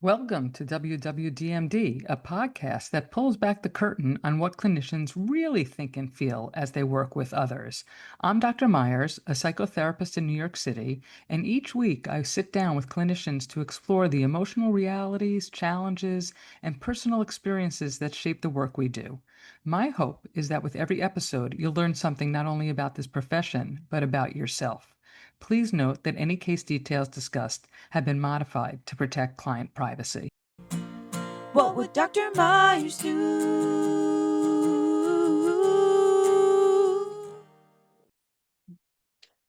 Welcome to WWDMD, a podcast that pulls back the curtain on what clinicians really think and feel as they work with others. I'm Dr. Meyers, a psychotherapist in New York City, and each week I sit down with clinicians to explore the emotional realities, challenges, and personal experiences that shape the work we do. My hope is that with every episode, you'll learn something not only about this profession, but about yourself. Please note that any case details discussed have been modified to protect client privacy. What would Dr. Meyers do?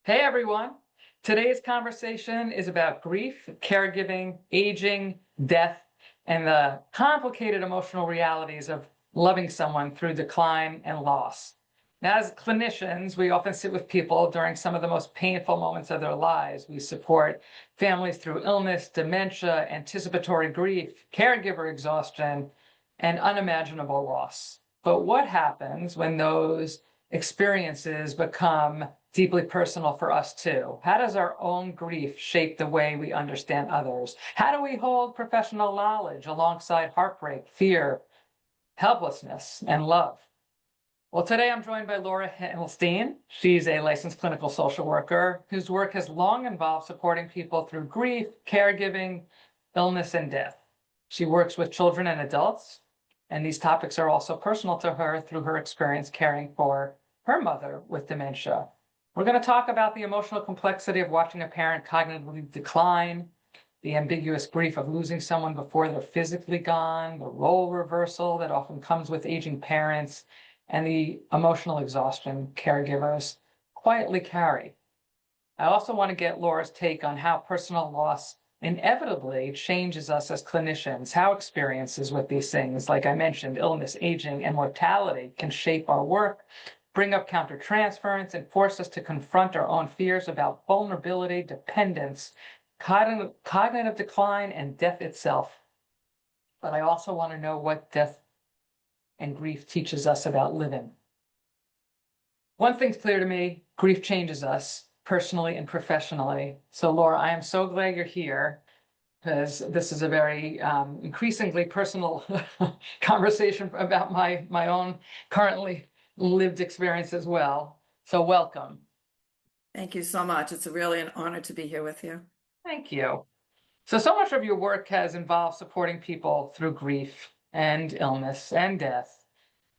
Hey everyone! Today's conversation is about grief, caregiving, aging, death, and the complicated emotional realities of loving someone through decline and loss. Now, as clinicians, we often sit with people during some of the most painful moments of their lives. We support families through illness, dementia, anticipatory grief, caregiver exhaustion, and unimaginable loss. But what happens when those experiences become deeply personal for us too? How does our own grief shape the way we understand others? How do we hold professional knowledge alongside heartbreak, fear, helplessness, and love? Well, today I'm joined by Laura Himmelstein. She's a licensed clinical social worker whose work has long involved supporting people through grief, caregiving, illness, and death. She works with children and adults, and these topics are also personal to her through her experience caring for her mother with dementia. We're going to talk about the emotional complexity of watching a parent cognitively decline, the ambiguous grief of losing someone before they're physically gone, the role reversal that often comes with aging parents, and the emotional exhaustion caregivers quietly carry. I also want to get Laura's take on how personal loss inevitably changes us as clinicians, how experiences with these things, like I mentioned, illness, aging, and mortality, can shape our work, bring up countertransference, and force us to confront our own fears about vulnerability, dependence, cognitive decline, and death itself. But I also want to know what death and grief teaches us about living. One thing's clear to me: grief changes us personally and professionally. So Laura, I am so glad you're here, because this is a very increasingly personal conversation about my own currently lived experience as well. So welcome. Thank you so much. It's really an honor to be here with you. Thank you. So much of your work has involved supporting people through grief and illness and death.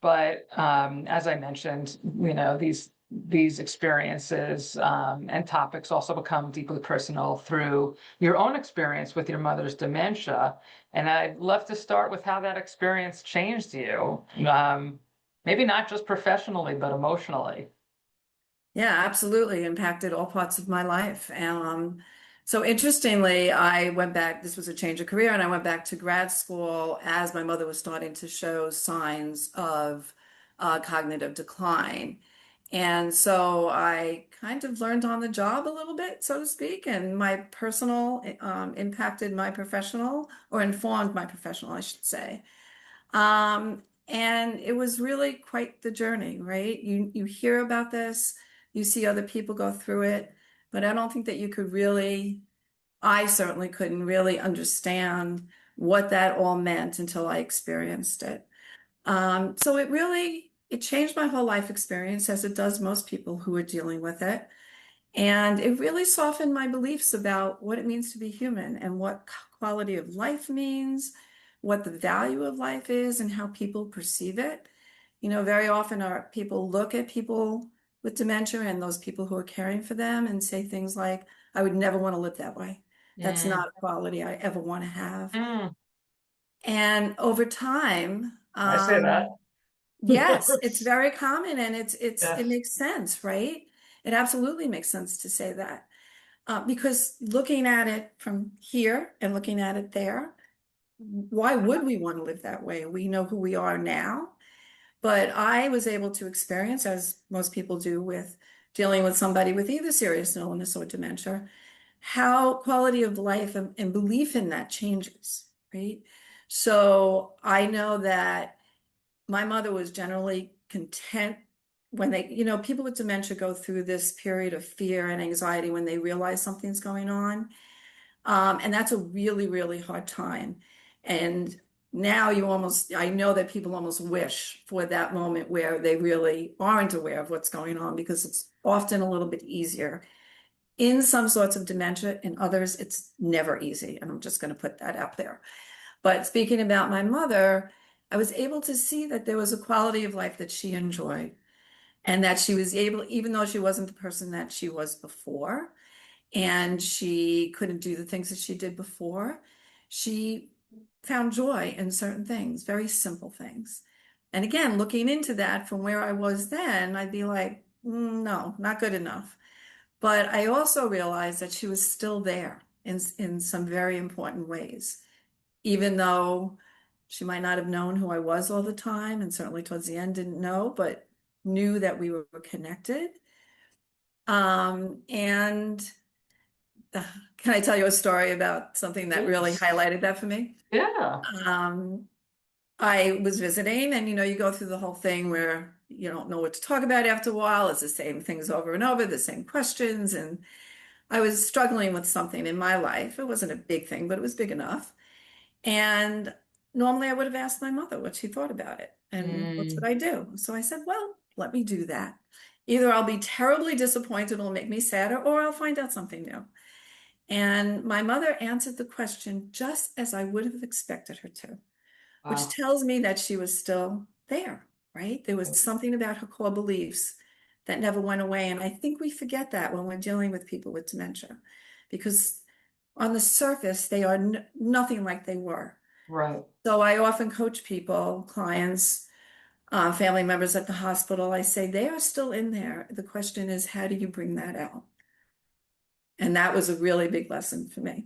But as I mentioned, these experiences and topics also become deeply personal through your own experience with your mother's dementia. And I'd love to start with how that experience changed you, maybe not just professionally, but emotionally. Yeah, absolutely impacted all parts of my life. So interestingly, I went back, this was a change of career, and I went back to grad school as my mother was starting to show signs of cognitive decline. And so I kind of learned on the job a little bit, so to speak, and my personal impacted my professional, or informed my professional, I should say. And it was really quite the journey, right? You hear about this, you see other people go through it, but I don't think that you could really, I certainly couldn't really understand what that all meant until I experienced it. So it changed my whole life experience, as it does most people who are dealing with it. And it really softened my beliefs about what it means to be human and what quality of life means, what the value of life is, and how people perceive it. Very often our people look at people with dementia and those people who are caring for them and say things like, I would never want to live that way. That's Mm, not a quality I ever want to have. mm, And over time, I say that. yes, it's very common, and it Yes. makes sense, right? It absolutely makes sense to say that. Because looking at it from here and looking at it there, why would we want to live that way? We know who we are now. But I was able to experience, as most people do with dealing with somebody with either serious illness or dementia, how quality of life and belief in that changes, right? So I know that my mother was generally content when people with dementia go through this period of fear and anxiety when they realize something's going on. And that's a really, really hard time. And now I know that people almost wish for that moment where they really aren't aware of what's going on because it's often a little bit easier. In some sorts of dementia, in others, it's never easy. And I'm just going to put that out there. But speaking about my mother, I was able to see that there was a quality of life that she enjoyed and that she was able, even though she wasn't the person that she was before, and she couldn't do the things that she did before, she found joy in certain things, very simple things. And again, looking into that from where I was then, I'd be like, no, not good enough. But I also realized that she was still there in some very important ways, even though she might not have known who I was all the time, and certainly towards the end didn't know, but knew that we were connected. And can I tell you a story about something that really Yes. highlighted that for me? Yeah. Um, I was visiting, and you go through the whole thing where you don't know what to talk about after a while. It's the same things over and over, the same questions. And I was struggling with something in my life. It wasn't a big thing, but it was big enough. And normally I would have asked my mother what she thought about it. And what should Mm, I do? So I said, well, let me do that. Either I'll be terribly disappointed, it'll make me sadder, or I'll find out something new. And my mother answered the question just as I would have expected her to, which wow. tells me that she was still there, right? There was something about her core beliefs that never went away. And I think we forget that when we're dealing with people with dementia, because on the surface, they are nothing like they were. Right. So I often coach people, clients, family members at the hospital. I say they are still in there. The question is, how do you bring that out? And that was a really big lesson for me.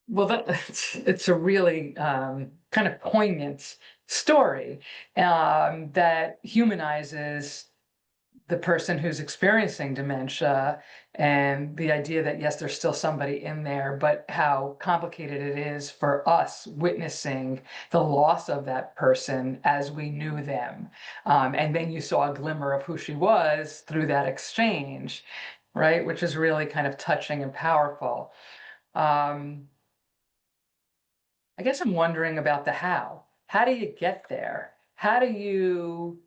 Well, it's a really kind of poignant story that humanizes the person who's experiencing dementia and the idea that, yes, there's still somebody in there, but how complicated it is for us witnessing the loss of that person as we knew them. And then you saw a glimmer of who she was through that exchange, right? Which is really kind of touching and powerful. Um, I guess I'm wondering about the how. How do you get there? How do you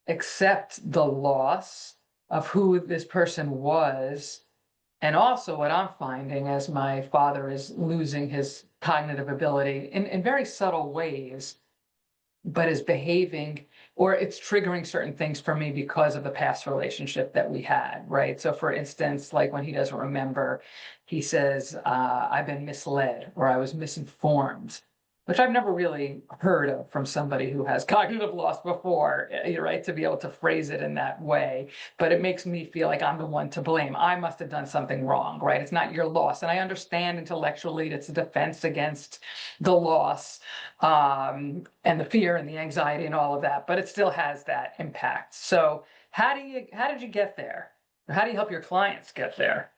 accept the loss of who this person was? And also, what I'm finding as my father is losing his cognitive ability in very subtle ways, but is behaving or it's triggering certain things for me because of the past relationship that we had, right? So, for instance, like when he doesn't remember, he says, I've been misled or I was misinformed, which I've never really heard of from somebody who has cognitive loss before, right? To be able to phrase it in that way. But it makes me feel like I'm the one to blame. I must have done something wrong, right? It's not your loss. And I understand intellectually it's a defense against the loss, and the fear and the anxiety and all of that, but it still has that impact. So how did you get there? How do you help your clients get there?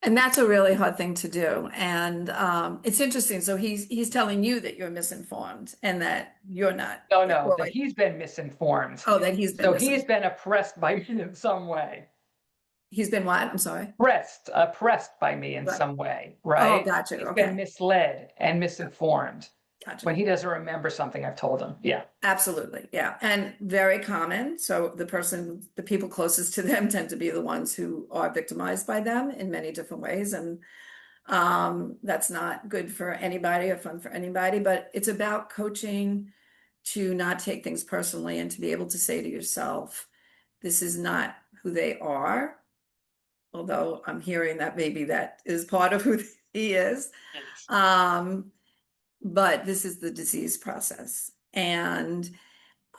And that's a really hard thing to do. And it's interesting. So he's telling you that you're misinformed and that you're not, No, or that he's been misinformed. oh, that he's been So he's misinformed. been oppressed by me in some way. He's been what? I'm sorry. Oppressed by me in Right. some way, Oh, right? gotcha. He's been Okay. misled and misinformed Gotcha. when he doesn't remember something I've told him. Yeah. Absolutely. Yeah. And very common. So the people closest to them tend to be the ones who are victimized by them in many different ways. And that's not good for anybody or fun for anybody, but it's about coaching to not take things personally and to be able to say to yourself, this is not who they are. Although I'm hearing that maybe that is part of who he is. Yes. Um, but this is the disease process. And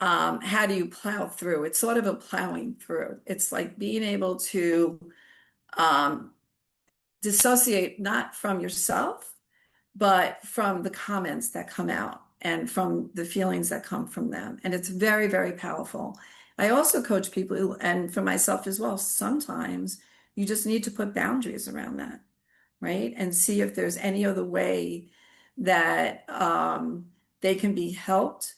how do you plow through? It's sort of a plowing through. It's like being able to um, dissociate not from yourself, but from the comments that come out and from the feelings that come from them. And it's very, very powerful. I also coach people, and for myself as well, sometimes you just need to put boundaries around that, right? And see if there's any other way that they can be helped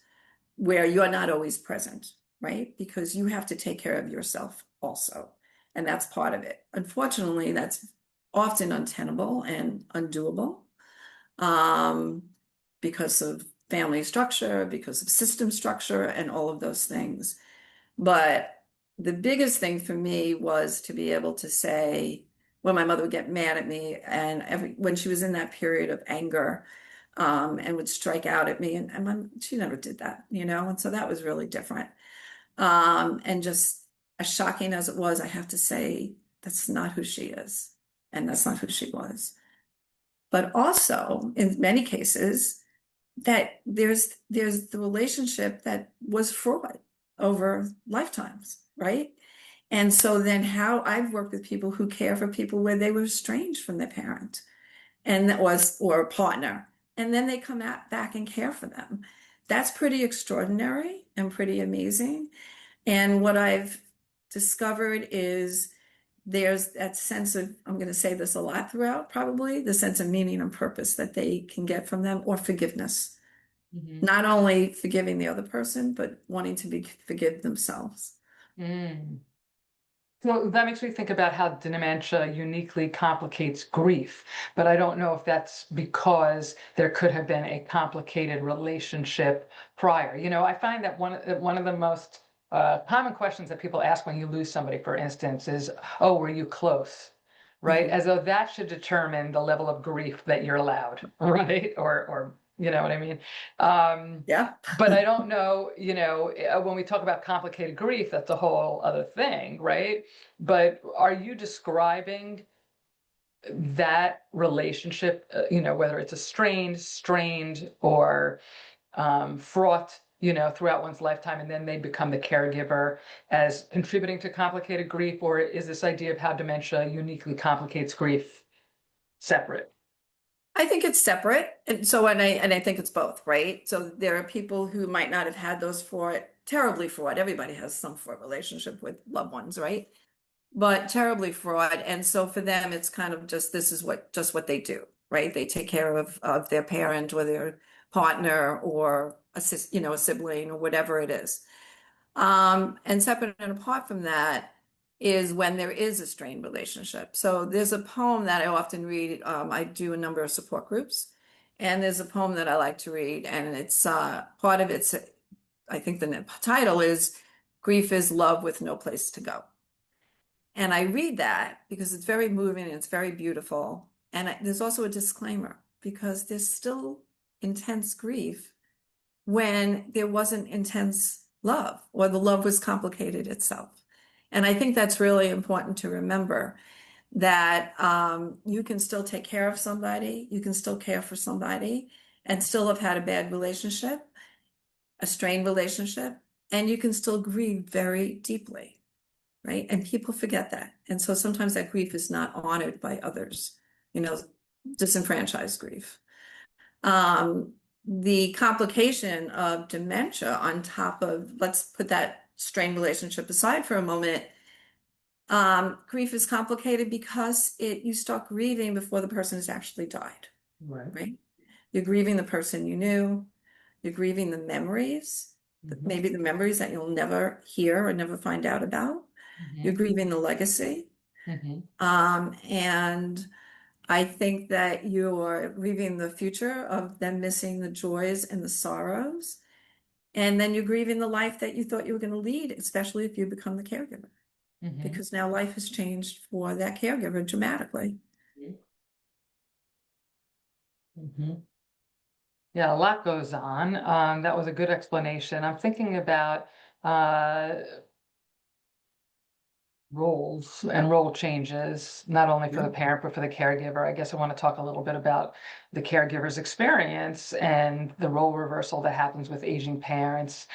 where you're not always present, right? Because you have to take care of yourself also. And that's part of it. Unfortunately, that's often untenable and undoable, um, because of family structure, because of system structure, and all of those things. But the biggest thing for me was to be able to say, when my mother would get mad at me, and when she was in that period of anger, and would strike out at me, and she never did that, and so that was really different. And just as shocking as it was, I have to say that's not who she is, and that's not who she was. But also, in many cases, that there's the relationship that was fraught over lifetimes, right? And so then how I've worked with people who care for people where they were estranged from their parent, and that was, or a partner, and then they come back and care for them. That's pretty extraordinary and pretty amazing. And what I've discovered is there's that sense of, I'm going to say this a lot throughout, probably the sense of meaning and purpose that they can get from them, or forgiveness. Mm-hmm. Not only forgiving the other person, but wanting to forgive themselves. Mm. So that makes me think about how dementia uniquely complicates grief, but I don't know if that's because there could have been a complicated relationship prior. I find that one of the most common questions that people ask when you lose somebody, for instance, is, "Oh, were you close?" Right? Mhm. As though that should determine the level of grief that you're allowed, right? Or you know what I mean? Yeah. But I don't know, when we talk about complicated grief, that's a whole other thing, right? But are you describing that relationship, whether it's a strained, or fraught, throughout one's lifetime, and then they become the caregiver, as contributing to complicated grief? Or is this idea of how dementia uniquely complicates grief separate? I think it's separate. And I think it's both, right? So there are people who might not have had those terribly fraught. Everybody has some fraught relationship with loved ones, right? But terribly fraught. And so for them, it's kind of this is what they do, right? They take care of their parent or their partner, or a sibling, or whatever it is. And separate and apart from that is when there is a strained relationship. So there's a poem that I often read. I do a number of support groups, and there's a poem that I like to read, and it's part of it's, I think the title is "Grief is Love with No Place to Go." And I read that because it's very moving and it's very beautiful. And there's also a disclaimer, because there's still intense grief when there wasn't intense love, or the love was complicated itself. And I think that's really important to remember, that you can still take care of somebody, you can still care for somebody, and still have had a bad relationship, a strained relationship, and you can still grieve very deeply, right? And people forget that. And so sometimes that grief is not honored by others, you know, disenfranchised grief. Um, the complication of dementia, on top of, let's put that strained relationship aside for a moment, grief is complicated because you start grieving before the person has actually died, Right. right? You're grieving the person you knew, you're grieving the memories, Mm-hmm. maybe the memories that you'll never hear or never find out about. You're grieving the legacy. Mm-hmm. And I think that you're grieving the future of them missing the joys and the sorrows. And then you're grieving the life that you thought you were going to lead, especially if you become the caregiver, Mm-hmm. because now life has changed for that caregiver dramatically. Mm-hmm. Yeah, a lot goes on. That was a good explanation. I'm thinking about uh, roles and role changes, not only for Yeah. the parent, but for the caregiver. I guess I want to talk a little bit about the caregiver's experience and the role reversal that happens with aging parents,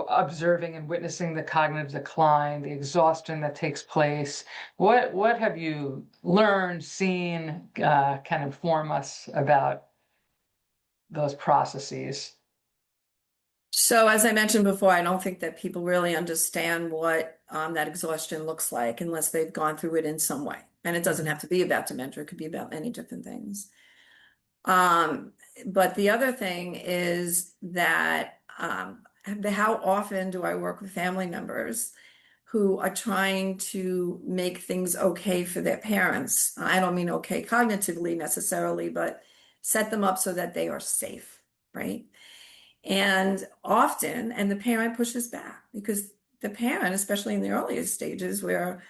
observing and witnessing the cognitive decline, the exhaustion that takes place. What have you learned, seen, can inform us about those processes? So as I mentioned before, I don't think that people really understand what that exhaustion looks like unless they've gone through it in some way. And it doesn't have to be about dementia, it could be about many different things. Um, but the other thing is that how often do I work with family members who are trying to make things okay for their parents. I don't mean okay cognitively necessarily, but set them up so that they are safe, right? And often, and the parent pushes back because the parent, especially in the earliest stages where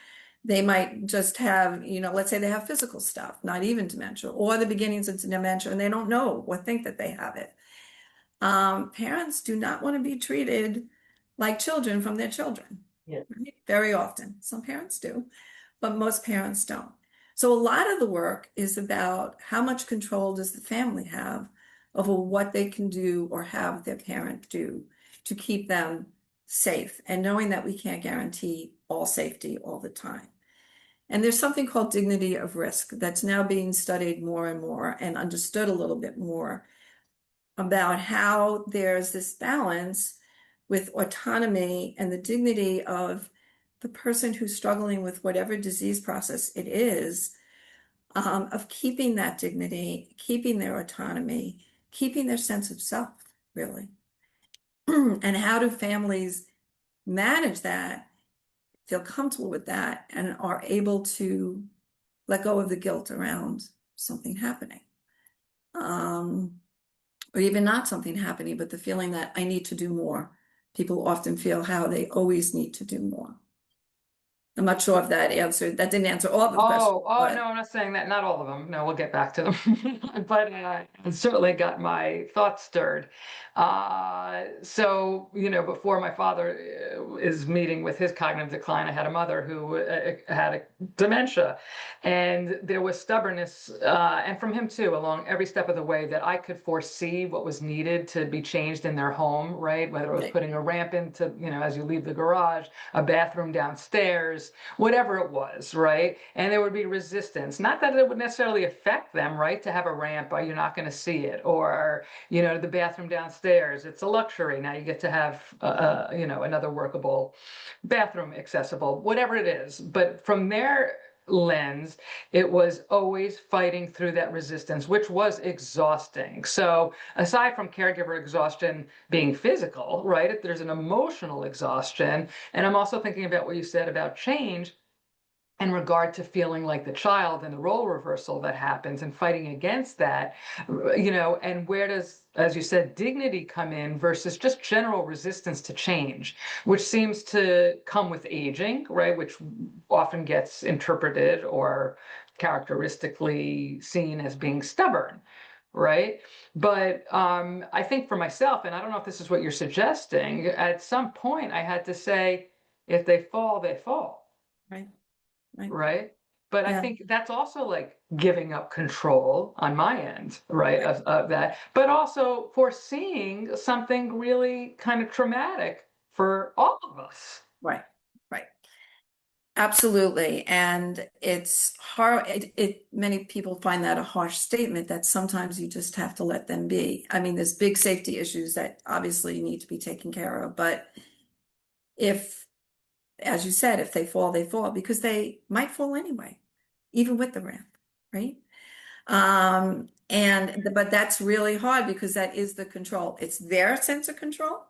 they might just have, let's say they have physical stuff, not even dementia, or the beginnings of dementia, and they don't know or think that they have it. Parents do not want to be treated like children from their children. Yeah. Right? Very often. Some parents do, but most parents don't. So a lot of the work is about how much control does the family have over what they can do or have their parent do to keep them safe, and knowing that we can't guarantee all safety all the time. And there's something called dignity of risk that's now being studied more and more and understood a little bit more about how there's this balance with autonomy and the dignity of the person who's struggling with whatever disease process it is, of keeping that dignity, keeping their autonomy, keeping their sense of self, really. And how do families manage that, feel comfortable with that, and are able to let go of the guilt around something happening? Or even not something happening, but the feeling that I need to do more. People often feel how they always need to do more. I'm not sure if that didn't answer all the questions, Oh, no, but I'm not saying that. Not all of them. No, we'll get back to them. But I certainly got my thoughts stirred. So, before my father is meeting with his cognitive decline, I had a mother who had a dementia, and there was stubbornness, and from him too, along every step of the way, that I could foresee what was needed to be changed in their home, right? Whether it was putting a ramp into, as you leave the garage, a bathroom downstairs, whatever it was, right? And there would be resistance. Not that it would necessarily affect them, right? To have a ramp, or you're not going to see it, or the bathroom downstairs, it's a luxury. Now you get to have another workable bathroom accessible, whatever it is. But from their lens, it was always fighting through that resistance, which was exhausting. So aside from caregiver exhaustion being physical, right, there's an emotional exhaustion. And I'm also thinking about what you said about change in regard to feeling like the child and the role reversal that happens and fighting against that, and where does, as you said, dignity come in versus just general resistance to change, which seems to come with aging, right? Which often gets interpreted or characteristically seen as being stubborn, right? But I think for myself, and I don't know if this is what you're suggesting, at some point I had to say, if they fall, they fall. right, right, Right. But I yeah, think that's also like giving up control on my end, right, right, of that, but also foreseeing something really kind of traumatic for all of us. right, right. Absolutely. And it's hard. Many people find that a harsh statement that sometimes you just have to let them be. I mean, there's big safety issues that obviously need to be taken care of, but if, as you said, if they fall because they might fall anyway, even with the ramp, right? But that's really hard because that is the control. It's their sense of control,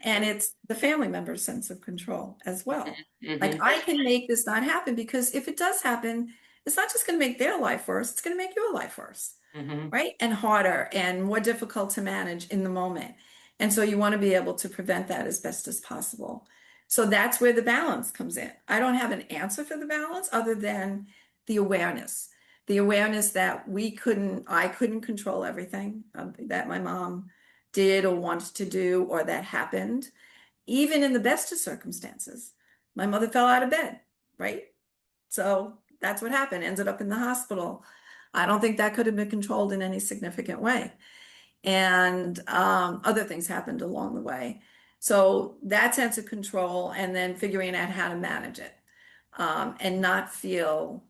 and it's the family member's sense of control as well. Like, Mm-hmm. I can make this not happen, because if it does happen, it's not just going to make their life worse, it's going to make your life worse, Mm-hmm. right? And harder and more difficult to manage in the moment. And so you want to be able to prevent that as best as possible. So that's where the balance comes in. I don't have an answer for the balance other than the awareness. The awareness that I couldn't control everything that my mom did or wanted to do or that happened, even in the best of circumstances. My mother fell out of bed, right? So that's what happened, ended up in the hospital. I don't think that could have been controlled in any significant way. And other things happened along the way. So that sense of control, and then figuring out how to manage it, and not feel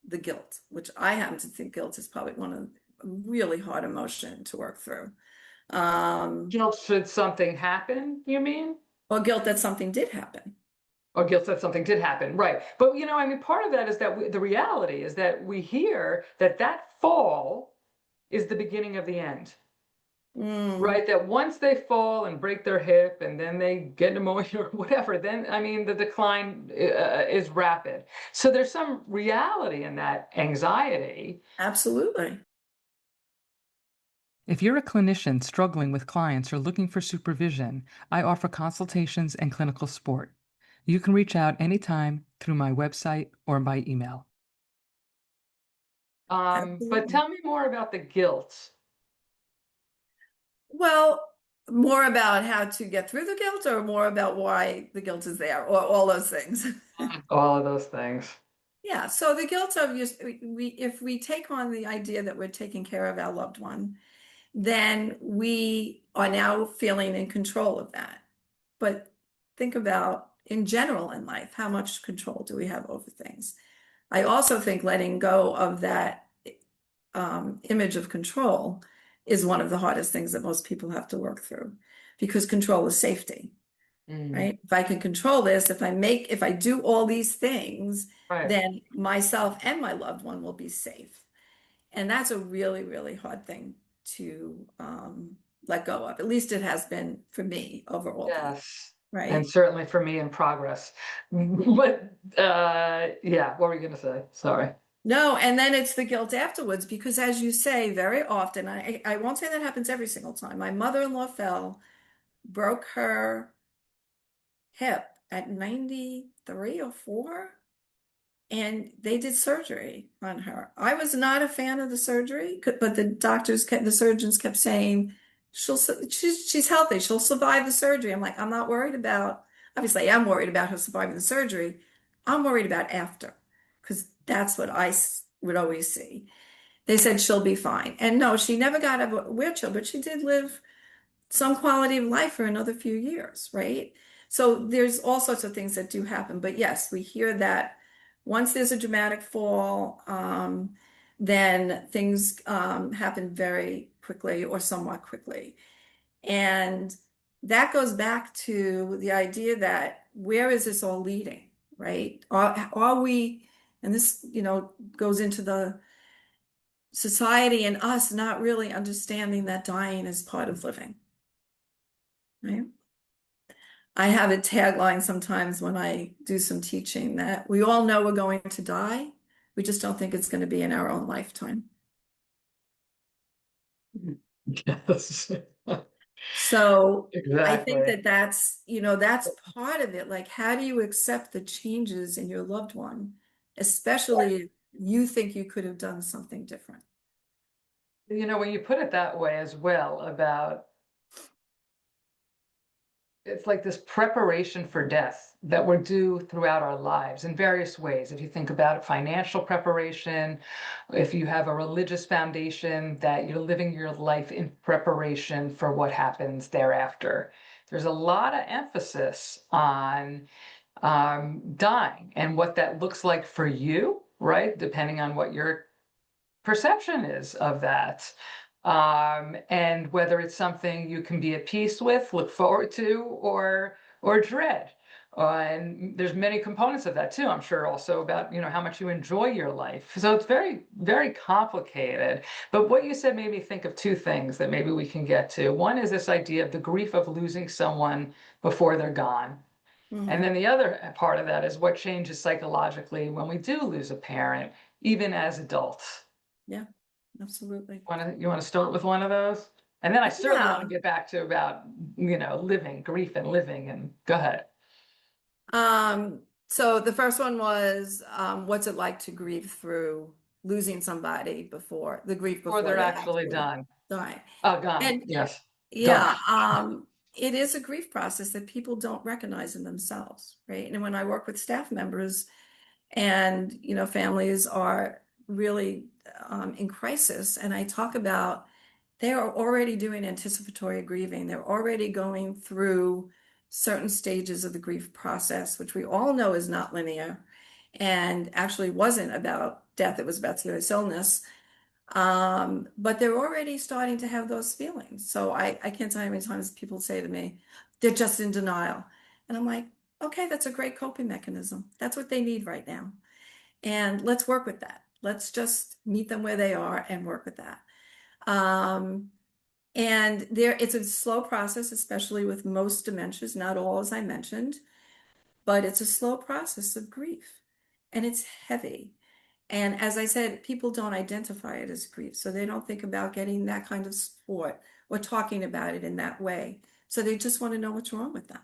the guilt, which I happen to think guilt is probably one of a really hard emotion to work through. Guilt should something happen, you mean? Or guilt that something did happen. Or guilt that something did happen, right? But I mean, part of that is that the reality is that we hear that fall is the beginning of the end. Mm, right? That once they fall and break their hip and then they get pneumonia or whatever, then, I mean, the decline is rapid. So there's some reality in that anxiety. absolutely. If you're a clinician struggling with clients or looking for supervision, I offer consultations and clinical support. You can reach out anytime through my website or by email. But Absolutely. tell me more about the guilt. Well, more about how to get through the guilt or more about why the guilt is there or all those things. All of those things. Yeah, so the guilt of just we if we take on the idea that we're taking care of our loved one, then we are now feeling in control of that. But think about in general in life, how much control do we have over things? I also think letting go of that image of control is one of the hardest things that most people have to work through because control is safety, Mm, right? If I can control this, if I do all these things, right. then myself and my loved one will be safe. And that's a really, really hard thing to let go of. At least it has been for me over all the years, Yes. And right? certainly for me in progress. But yeah, what were you going to say? Sorry. No, and then it's the guilt afterwards because, as you say, very often, I won't say that happens every single time. My mother-in-law fell, broke her hip at 93 or 4, and they did surgery on her. I was not a fan of the surgery, but the surgeons kept saying, she's healthy, she'll survive the surgery. I'm like, I'm not worried about, obviously, I am worried about her surviving the surgery. I'm worried about after, because that's what would always see. They said she'll be fine. And no, she never got out of a wheelchair, but she did live some quality of life for another few years, right? So there's all sorts of things that do happen. But yes, we hear that once there's a dramatic fall, then things happen very quickly or somewhat quickly. And that goes back to the idea that where is this all leading, right? Are we, and this, goes into the society and us not really understanding that dying is part of living, right? I have a tagline sometimes when I do some teaching that we all know we're going to die. We just don't think it's going to be in our own lifetime. Yes. So I think Exactly. that that's part of it. Like, how do you accept the changes in your loved one, especially if you think you could have done something different? When you put it that way as well about it's like this preparation for death that we're due throughout our lives in various ways. If you think about it, financial preparation, if you have a religious foundation, that you're living your life in preparation for what happens thereafter. There's a lot of emphasis on dying and what that looks like for you, right? Depending on what your perception is of that. And whether it's something you can be at peace with, look forward to, or dread. And there's many components of that too. I'm sure also about how much you enjoy your life. So it's very, very complicated. But what you said made me think of two things that maybe we can get to. One is this idea of the grief of losing someone before they're gone. And Mhm. then the other part of that is what changes psychologically when we do lose a parent, even as adults. Yeah, absolutely. You want to start with one of those? And then I certainly want to Yeah. get back to about, living, grief and living, and go ahead. So the first one was, what's it like to grieve through losing somebody Before before they're they actually actually done. die. Oh, gone. And Yes. Gone. yeah, it is a grief process that people don't recognize in themselves, right? And when I work with staff members and, families are really in crisis, and I talk about they are already doing anticipatory grieving. They're already going through certain stages of the grief process, which we all know is not linear and actually wasn't about death, it was about serious illness. But they're already starting to have those feelings. So I can't tell you how many times people say to me, they're just in denial. And I'm like, okay, that's a great coping mechanism. That's what they need right now. And let's work with that. Let's just meet them where they are and work with that. Um, And it's a slow process, especially with most dementias, not all, as I mentioned, but it's a slow process of grief and it's heavy. And as I said, people don't identify it as grief, so they don't think about getting that kind of support or talking about it in that way. So they just want to know what's wrong with them.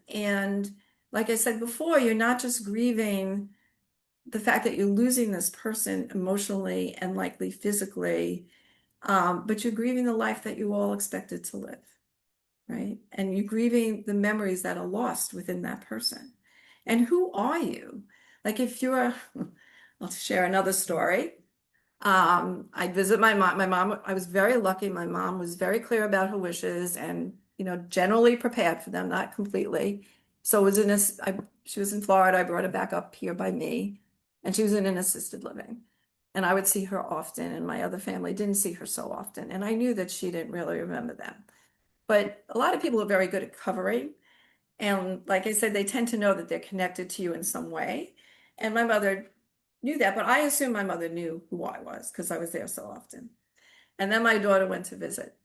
And like I said before, you're not just grieving the fact that you're losing this person emotionally and likely physically, but you're grieving the life that you all expected to live, right? And you're grieving the memories that are lost within that person. And who are you? Like if you're, I'll share another story. I'd visit my mom. My mom, I was very lucky. My mom was very clear about her wishes and, generally prepared for them, not completely. So it was she was in Florida. I brought her back up here by me, and she was in an assisted living. And I would see her often, and my other family didn't see her so often. And I knew that she didn't really remember them. But a lot of people are very good at covering. And like I said, they tend to know that they're connected to you in some way. And my mother knew that, but I assume my mother knew who I was because I was there so often. And then my daughter went to visit,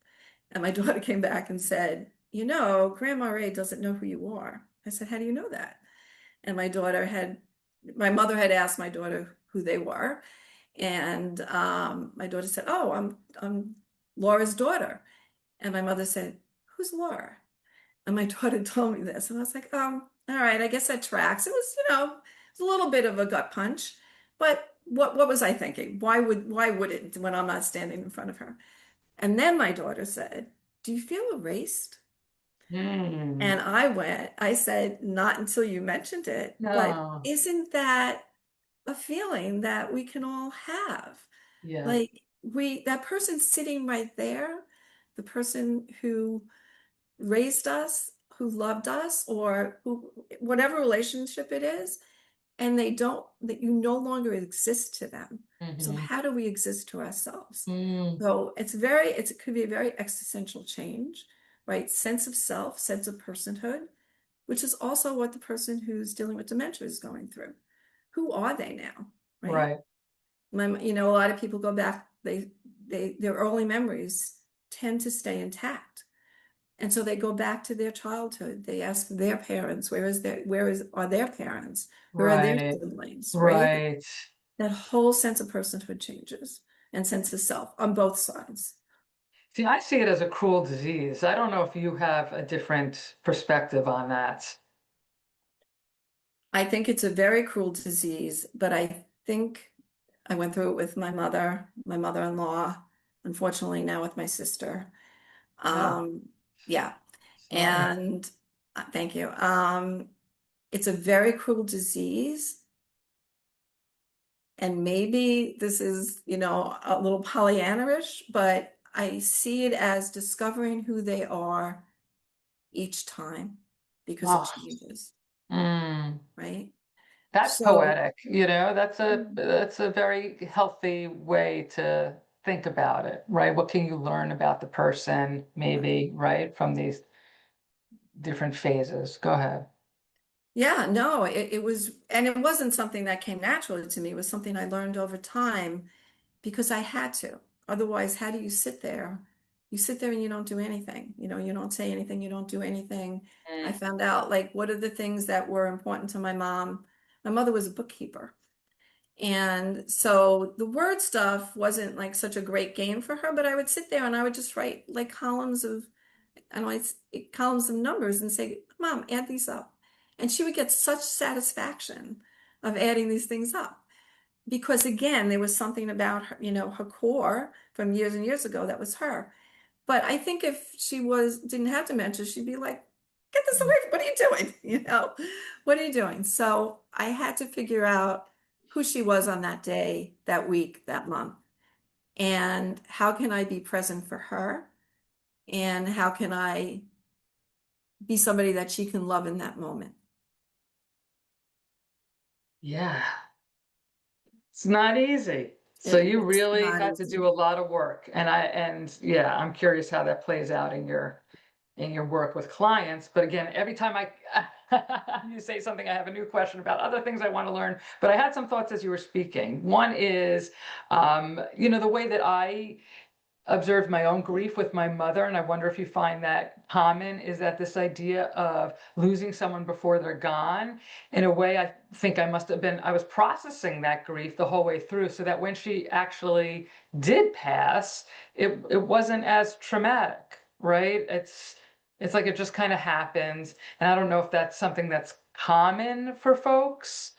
and my daughter came back and said, Grandma Ray doesn't know who you are. I said, how do you know that? And my mother had asked my daughter who they were. And my daughter said, oh, I'm Laura's daughter. And my mother said, who's Laura? And my daughter told me this, and I was like, oh, all right, I guess that tracks. It was, it's a little bit of a gut punch, but what was I thinking? Why would it when I'm not standing in front of her? And then my daughter said, do you feel erased? Mm. And I said, not until you mentioned it, but No. isn't that a feeling that we can all have? Yeah. Like that person sitting right there, the person who raised us, who loved us, or who, whatever relationship it is, and that you no longer exist to them. So Hmm. how do we exist to ourselves? Mm. So it could be a very existential change, right? Sense of self, sense of personhood, which is also what the person who's dealing with dementia is going through. Who are they now, right? Right. A lot of people go back, their early memories tend to stay intact. And so they go back to their childhood. They ask their parents, are their parents? Where are their Right. siblings, right? Right. That whole sense of personhood changes and sense of self on both sides. See, I see it as a cruel disease. I don't know if you have a different perspective on that. I think it's a very cruel disease, but I think I went through it with my mother-in-law, unfortunately now with my sister. Oh, Um, yeah. sorry. And thank you. It's a very cruel disease. And maybe this is, a little Pollyanna-ish, but I see it as discovering who they are each time because it Oh, changes, mm. right? That's So, poetic, that's a very healthy way to think about it, right? What can you learn about the person, maybe, right, from these different phases? Go ahead. yeah, no, it was, and it wasn't something that came naturally to me. It was something I learned over time because I had to. Otherwise, how do you sit there? You sit there and you don't do anything. You don't say anything, you don't do anything. I Mm. found out like what are the things that were important to my mom. My mother was a bookkeeper. And so the word stuff wasn't like such a great game for her, but I would sit there and I would just write like columns of numbers and say, Mom, add these up. And she would get such satisfaction of adding these things up because again, there was something about her, her core from years and years ago that was her. But I think if she didn't have dementia, she'd be like, get this away. What are you doing? What are you doing? So I had to figure out who she was on that day, that week, that month, and how can I be present for her, and how can I be somebody that she can love in that moment. Yeah, it's not easy. So you It's really not had to easy. do a lot of work. And yeah, I'm curious how that plays out in your work with clients. But again, every time you say something, I have a new question about other things I want to learn. But I had some thoughts as you were speaking. One is, the way that I observed my own grief with my mother, and I wonder if you find that common, is that this idea of losing someone before they're gone. In a way, I think I was processing that grief the whole way through, so that when she actually did pass, it wasn't as traumatic, right? It's like it just kind of happens. And I don't know if that's something that's common for folks,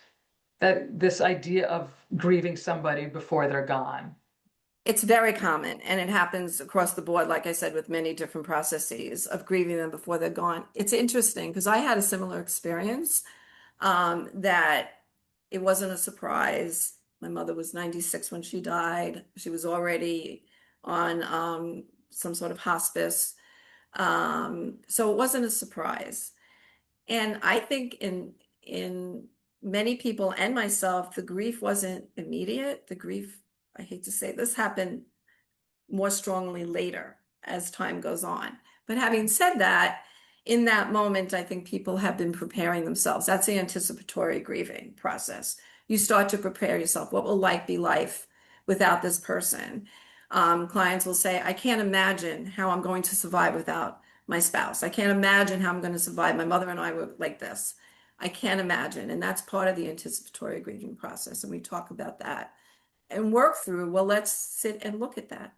that this idea of grieving somebody before they're gone. It's very common, and it happens across the board, like I said, with many different processes of grieving them before they're gone. It's interesting because I had a similar experience, that it wasn't a surprise. My mother was 96 when she died. She was already on some sort of hospice. So it wasn't a surprise. And I think in many people and myself, the grief wasn't immediate. The grief, I hate to say this, happened more strongly later as time goes on. But having said that, in that moment, I think people have been preparing themselves. That's the anticipatory grieving process. You start to prepare yourself. What will life be like without this person? Clients will say, I can't imagine how I'm going to survive without my spouse. I can't imagine how I'm going to survive. My mother and I were like this. I can't imagine. And that's part of the anticipatory grieving process. And we talk about that and work through, well, let's sit and look at that.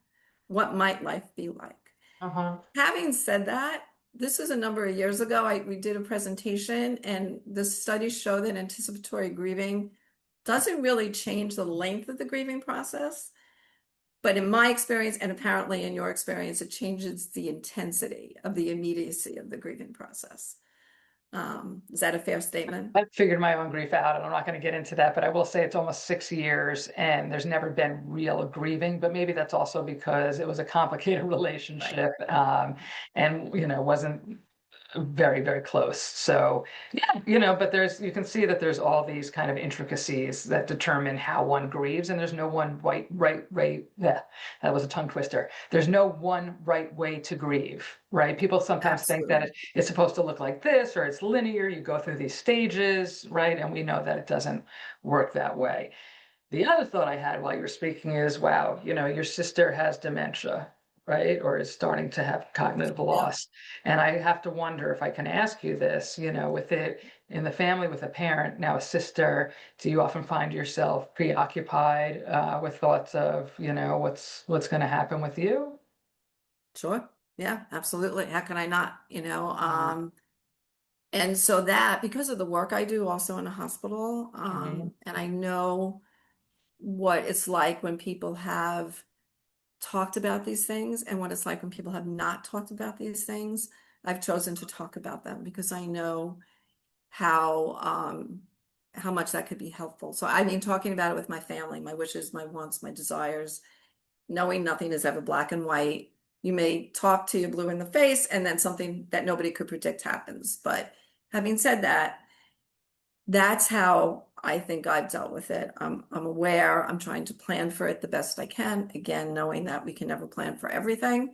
What might life be like? Uh-huh. Having said that, this was a number of years ago. We did a presentation, and the studies show that anticipatory grieving doesn't really change the length of the grieving process. But in my experience, and apparently in your experience, it changes the intensity of the immediacy of the grieving process. Is that a fair statement? I figured my own grief out, and I'm not going to get into that, but I will say it's almost 6 years and there's never been real grieving, but maybe that's also because it was a complicated relationship, and, wasn't very, very close. So yeah, but you can see that there's all these kind of intricacies that determine how one grieves, and there's no one yeah, that was a tongue twister. There's no one right way to grieve, right? People sometimes think that Absolutely. it's supposed to look like this, or it's linear, you go through these stages, right? And we know that it doesn't work that way. The other thought I had while you were speaking is, wow, your sister has dementia, right? Or is starting to have cognitive Yeah, loss. And I have to wonder if I can ask you this, with it in the family, with a parent, now a sister, do you often find yourself preoccupied with thoughts of, what's going to happen with you? sure. Yeah, absolutely. How can I not? Mhm. And so that, because of the work I do also in a hospital, Mhm. and I know what it's like when people have talked about these things and what it's like when people have not talked about these things. I've chosen to talk about them because I know how much that could be helpful. So I mean, talking about it with my family, my wishes, my wants, my desires, knowing nothing is ever black and white. You may talk to your blue in the face, and then something that nobody could predict happens. But having said that, that's how I think I've dealt with it. I'm aware, I'm trying to plan for it the best I can, again, knowing that we can never plan for everything.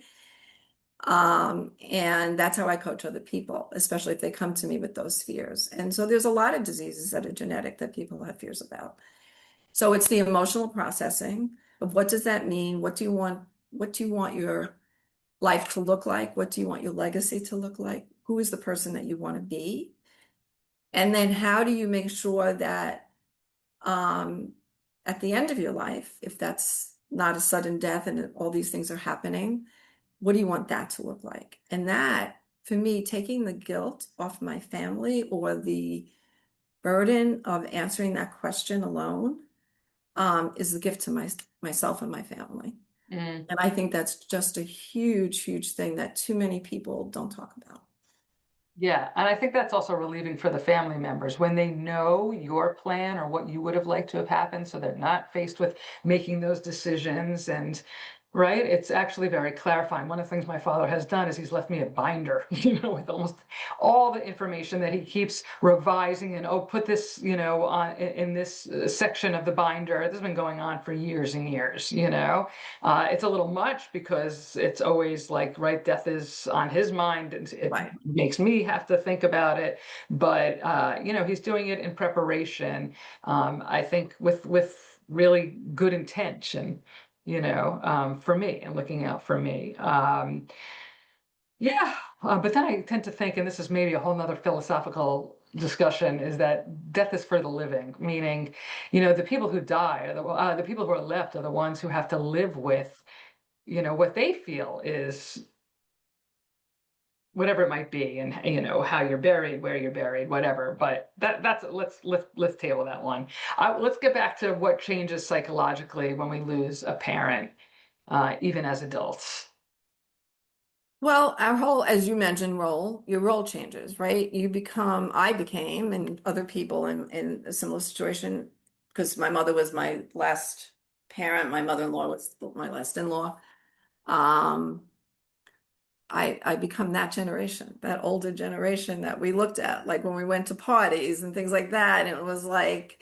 And that's how I coach other people, especially if they come to me with those fears. And so there's a lot of diseases that are genetic that people have fears about. So it's the emotional processing of what does that mean? What do you want? What do you want your life to look like? What do you want your legacy to look like? Who is the person that you want to be? And then how do you make sure that um, at the end of your life, if that's not a sudden death and all these things are happening, what do you want that to look like? And that, for me, taking the guilt off my family or the burden of answering that question alone, is a gift to myself and my family. Mm. And I think that's just a huge, huge thing that too many people don't talk about. Yeah, and I think that's also relieving for the family members when they know your plan or what you would have liked to have happened, so they're not faced with making those decisions. And right, it's actually very clarifying. One of the things my father has done is he's left me a binder, with almost all the information that he keeps revising, and, oh, put this, on in this section of the binder. This has been going on for years and years. It's a little much because it's always like, right, death is on his mind, and it Right. makes me have to think about it. But he's doing it in preparation, I think with really good intention. for me and looking out for me. Yeah, but then I tend to think, and this is maybe a whole nother philosophical discussion, is that death is for the living, meaning, the people who die, are the people who are left are the ones who have to live with, what they feel is whatever it might be, and how you're buried, where you're buried, whatever. But that's let's table that one. Let's get back to what changes psychologically when we lose a parent, even as adults. Well, our whole, as you mentioned, your role changes, right? I became, and other people in a similar situation, because my mother was my last parent, my mother-in-law was my last in-law. Um, I become that generation, that older generation that we looked at, like when we went to parties and things like that, and it was like,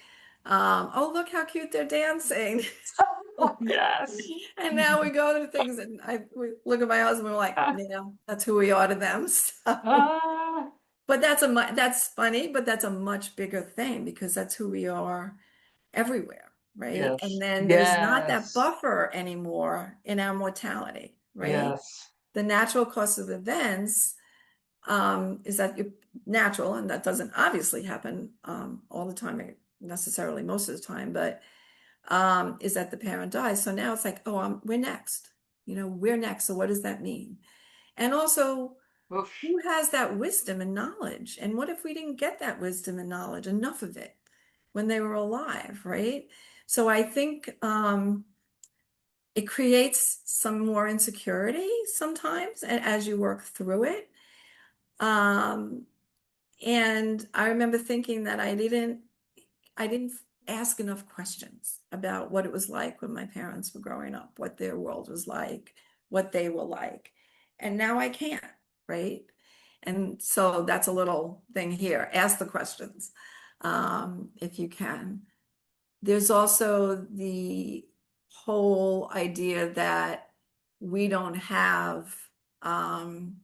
oh, look how cute they're dancing. Yes. And now we go to things and we look at my husband, we're like, yeah, that's who we are to them. So, Ah, but that's funny, but that's a much bigger thing because that's who we are everywhere, right? And yes, then there's not that yes, buffer anymore in our mortality, right? yes. The natural course of events is that you're natural, and that doesn't obviously happen all the time, necessarily most of the time, but is that the parent dies. So now it's like, oh, we're next. We're next. So what does that mean? And also, Oof. who has that wisdom and knowledge? And what if we didn't get that wisdom and knowledge, enough of it, when they were alive, right? So I think it creates some more insecurity sometimes as you work through it. Um, and I remember thinking that I didn't ask enough questions about what it was like when my parents were growing up, what their world was like, what they were like. And now I can't, right? And so that's a little thing here. Ask the questions, if you can. There's also the whole idea that we don't have, um,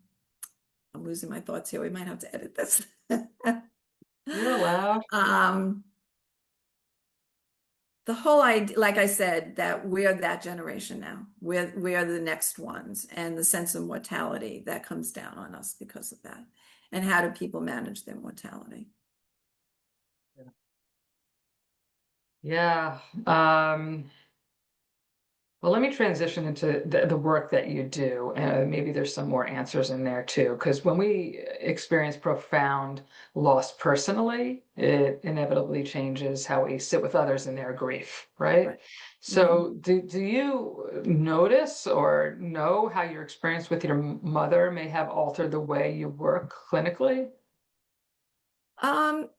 I'm losing my thoughts here. We might have to edit this. You're allowed. Um, the whole idea, like I said, that we're that generation now. We are the next ones, and the sense of mortality that comes down on us because of that. And how do people manage their mortality? Yeah. Well, let me transition into the work that you do. Maybe there's some more answers in there too, because when we experience profound loss personally, it inevitably changes how we sit with others in their grief, right? Right. Mhm. So, do you notice or know how your experience with your mother may have altered the way you work clinically?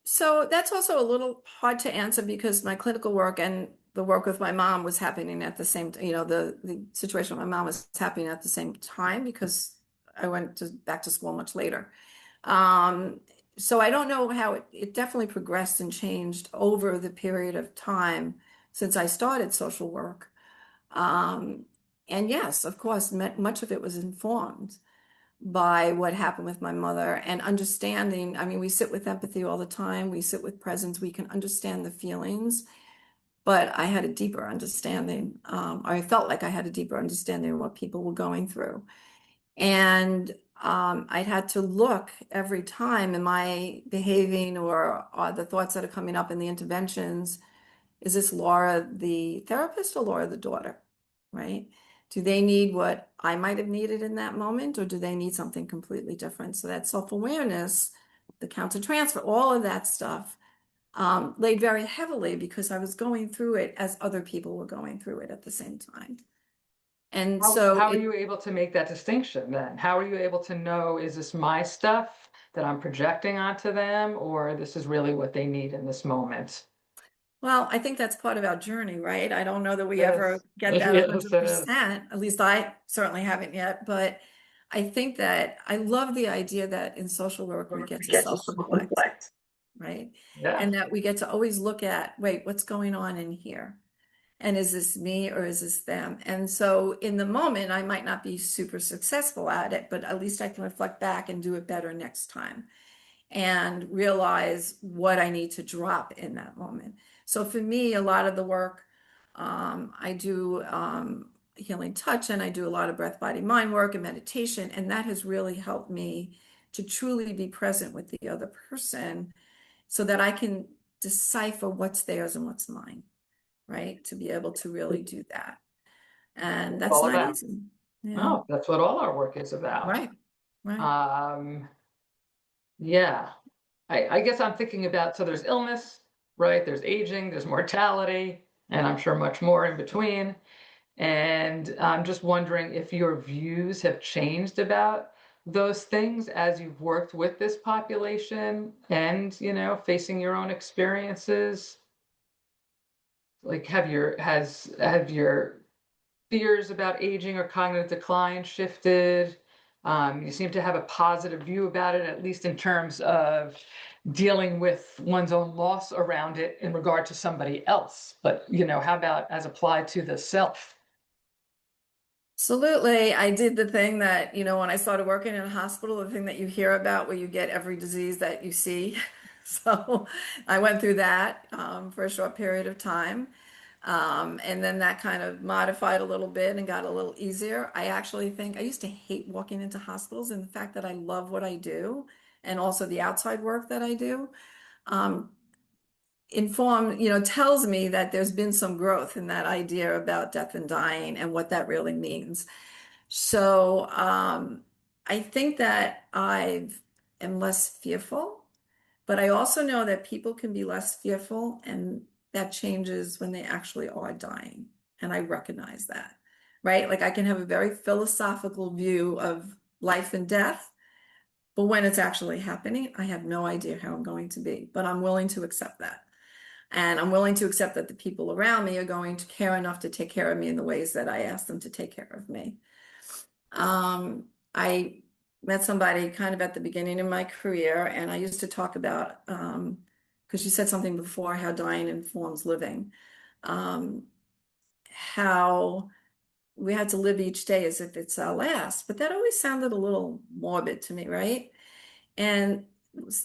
So that's also a little hard to answer because my clinical work and the work with my mom was happening at the same, the situation with my mom was happening at the same time because I went back to school much later. Um, so I don't know how it definitely progressed and changed over the period of time since I started social work. Um, and yes, of course, much of it was informed by what happened with my mother and understanding. I mean, we sit with empathy all the time, we sit with presence, we can understand the feelings, but I had a deeper understanding. I felt like I had a deeper understanding of what people were going through. And I'd had to look every time, am I behaving, or are the thoughts that are coming up in the interventions, is this Laura the therapist or Laura the daughter, right? Do they need what I might have needed in that moment, or do they need something completely different? So that self-awareness, the countertransfer, all of that stuff laid very heavily because I was going through it as other people were going through it at the same time. And so How are it you able to make that distinction then? How are you able to know, is this my stuff that I'm projecting onto them, or this is really what they need in this moment? Well, I think that's part of our journey, right? I don't know that we ever Yes, get that yes, it is. 100%. At least I certainly haven't yet. But I think that I love the idea that in social work we get to Get to self-reflect, self-reflect. right? Yeah. And that we get to always look at, wait, what's going on in here? And is this me or is this them? And so in the moment, I might not be super successful at it, but at least I can reflect back and do it better next time and realize what I need to drop in that moment. So for me, a lot of the work I do healing touch, and I do a lot of breath, body, mind work and meditation. And that has really helped me to truly be present with the other person so that I can decipher what's theirs and what's mine, right? To be able to really do that. And that's All not about. easy. Yeah. Oh, that's what all our work is about. Right. Right. Um, yeah, I guess I'm thinking about, so there's illness, right? There's aging, there's mortality, and I'm sure much more in between. And I'm just wondering if your views have changed about those things as you've worked with this population and, facing your own experiences. Like, have your fears about aging or cognitive decline shifted? You seem to have a positive view about it, at least in terms of dealing with one's own loss around it in regard to somebody else. But, how about as applied to the self? Absolutely. I did the thing that, when I started working in a hospital, the thing that you hear about where you get every disease that you see. So I went through that for a short period of time. And then that kind of modified a little bit and got a little easier. I actually think I used to hate walking into hospitals, and the fact that I love what I do and also the outside work that I do. Um, tells me that there's been some growth in that idea about death and dying and what that really means. So I think that I am less fearful, but I also know that people can be less fearful, and that changes when they actually are dying. And I recognize that, right? Like I can have a very philosophical view of life and death, but when it's actually happening, I have no idea how I'm going to be, but I'm willing to accept that. And I'm willing to accept that the people around me are going to care enough to take care of me in the ways that I ask them to take care of me. I met somebody kind of at the beginning of my career, and I used to talk about, because you said something before, how dying informs living, um, how we had to live each day as if it's our last, but that always sounded a little morbid to me, right? And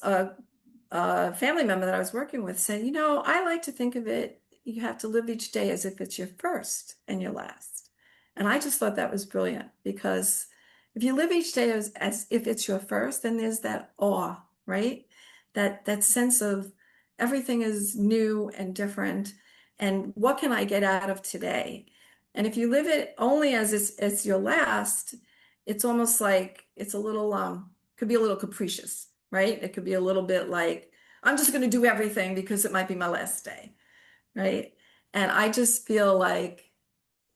a, a family member that I was working with said, I like to think of it, you have to live each day as if it's your first and your last. And I just thought that was brilliant, because if you live each day as if it's your first, then there's that awe, right? That sense of everything is new and different. And what can I get out of today? And if you live it only as it's your last, it's almost like it's a little could be a little capricious, right? It could be a little bit like, I'm just going to do everything because it might be my last day, right? And I just feel like,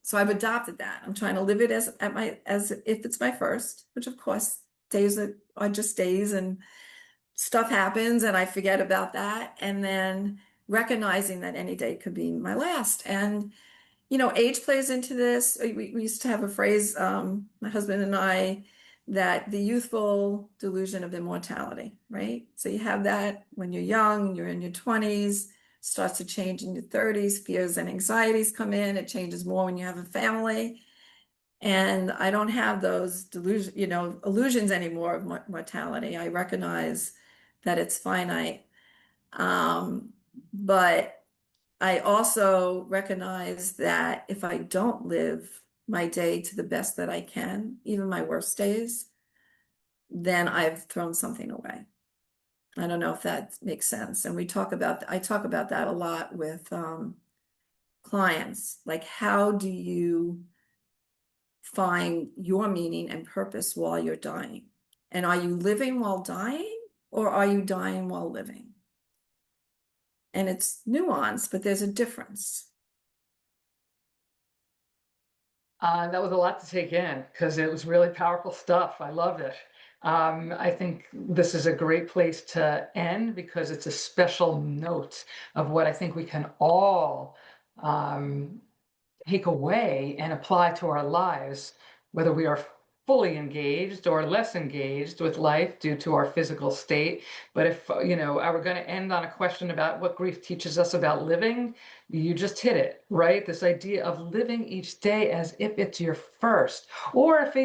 so I've adopted that. I'm trying to live it as if it's my first, which of course days are just days and stuff happens and I forget about that. And then recognizing that any day could be my last. And age plays into this. We used to have a phrase, my husband and I, that the youthful delusion of immortality, right? So you have that when you're young, you're in your 20s, starts to change in your 30s, fears and anxieties come in. It changes more when you have a family. And I don't have those illusions anymore of mortality. I recognize that it's finite. But I also recognize that if I don't live my day to the best that I can, even my worst days, then I've thrown something away. I don't know if that makes sense. And I talk about that a lot with clients. Like, how do you find your meaning and purpose while you're dying? And are you living while dying, or are you dying while living? And it's nuanced, but there's a difference. That was a lot to take in because it was really powerful stuff. I loved it. I think this is a great place to end because it's a special note of what I think we can all um, take away and apply to our lives, whether we are fully engaged or less engaged with life due to our physical state. But if, we're going to end on a question about what grief teaches us about living, you just hit it, right? This idea of living each day as if it's your first, or if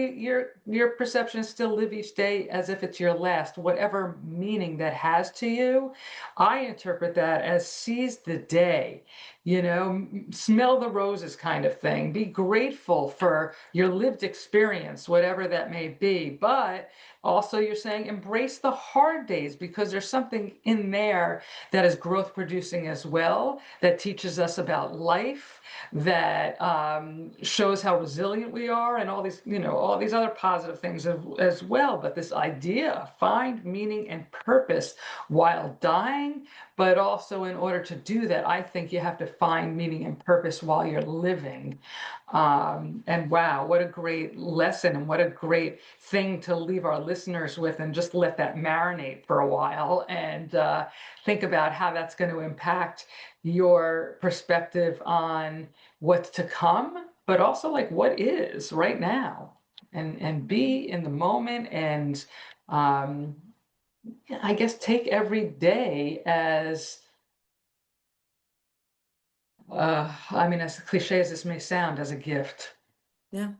your perception is still live each day as if it's your last, whatever meaning that has to you. I interpret that as seize the day. smell the roses kind of thing. Be grateful for your lived experience, whatever that may be. But also, you're saying embrace the hard days, because there's something in there that is growth producing as well, that teaches us about life, that shows how resilient we are, and all these other positive things as well. But this idea of find meaning and purpose while dying, but also in order to do that, I think you have to find meaning and purpose while you're living. And wow, what a great lesson, and what a great thing to leave our listeners with, and just let that marinate for a while, and think about how that's going to impact your perspective on what's to come, but also like what is right now, and be in the moment, and I guess take every day as as cliche as this may sound, as a gift. Yeah.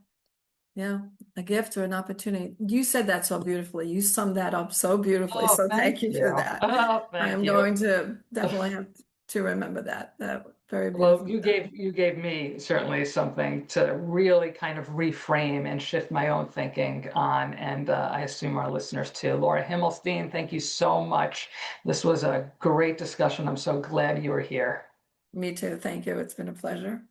Yeah. A gift or an opportunity. You said that so beautifully. You summed that up so beautifully. Oh, So thank thank you for you. that. Oh, I thank am you. going to definitely have to remember that. That very Well, beautiful. you gave me certainly something to really kind of reframe and shift my own thinking on, and I assume our listeners too. Laura Himmelstein, thank you so much. This was a great discussion. I'm so glad you were here. Me too. Thank you. It's been a pleasure.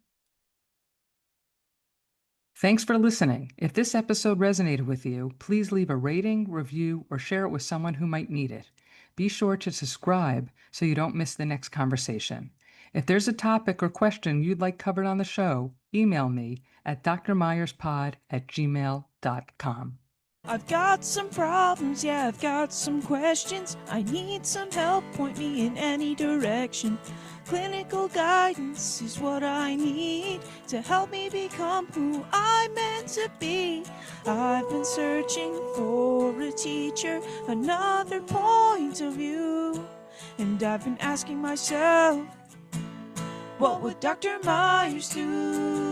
Thanks for listening. If this episode resonated with you, please leave a rating, review, or share it with someone who might need it. Be sure to subscribe so you don't miss the next conversation. If there's a topic or question you'd like covered on the show, email me at drmeyerspod@gmail.com. I've got some problems, yeah, I've got some questions. I need some help, point me in any direction. Clinical guidance is what I need to help me become who I'm meant to be. I've been searching for a teacher, another point of view. And I've been asking myself, what would Dr. Meyers do?